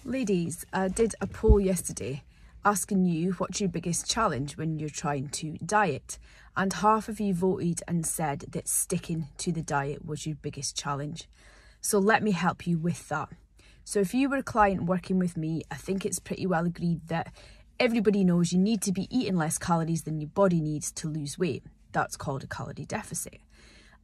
Ladies, I did a poll yesterday asking you what's your biggest challenge when you're trying to diet, and half of you voted and said that sticking to the diet was your biggest challenge. So let me help you with that. So if you were a client working with me, I think it's pretty well agreed that everybody knows you need to be eating less calories than your body needs to lose weight. That's called a calorie deficit.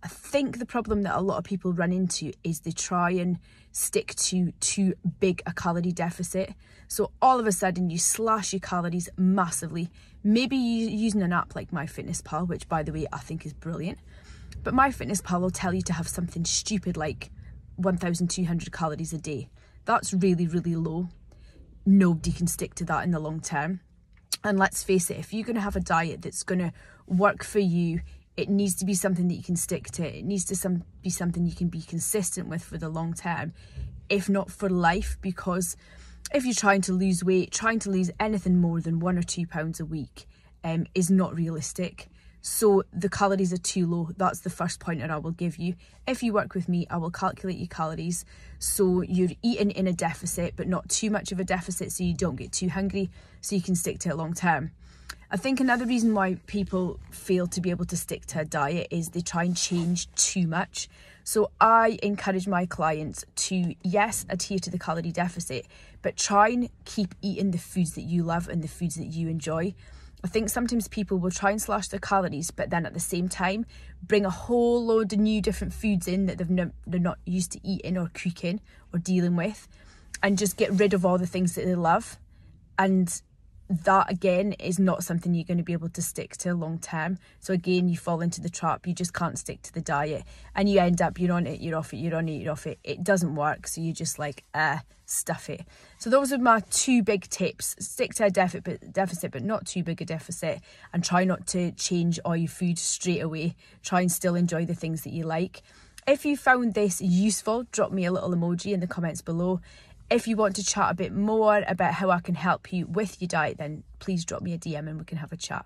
I think the problem that a lot of people run into is they try and stick to too big a calorie deficit. So all of a sudden you slash your calories massively. Maybe you're using an app like MyFitnessPal, which by the way, I think is brilliant. But MyFitnessPal will tell you to have something stupid like 1,200 calories a day. That's really, really low. Nobody can stick to that in the long term. And let's face it, if you're going to have a diet that's going to work for you, it needs to be something that you can stick to. It needs to be something you can be consistent with for the long term, if not for life, because if you're trying to lose weight, trying to lose anything more than 1 or 2 pounds a week is not realistic. So the calories are too low. That's the first pointer I will give you. If you work with me, I will calculate your calories. So you're eating in a deficit, but not too much of a deficit so you don't get too hungry, so you can stick to it long term. I think another reason why people fail to be able to stick to a diet is they try and change too much. So I encourage my clients to, yes, adhere to the calorie deficit, but try and keep eating the foods that you love and the foods that you enjoy. I think sometimes people will try and slash their calories, but then at the same time bring a whole load of new different foods in that they're not used to eating or cooking or dealing with, and just get rid of all the things that they love. And that again is not something you're going to be able to stick to long term. So again, you fall into the trap. You just can't stick to the diet, and you end up, you're on it, you're off it, you're on it, you're off it. It doesn't work. So you just like stuff it. So those are my 2 big tips. Stick to a deficit, but not too big a deficit, and try not to change all your food straight away. Try and still enjoy the things that you like. If you found this useful, drop me a little emoji in the comments below. If you want to chat a bit more about how I can help you with your diet, then please drop me a DM and we can have a chat.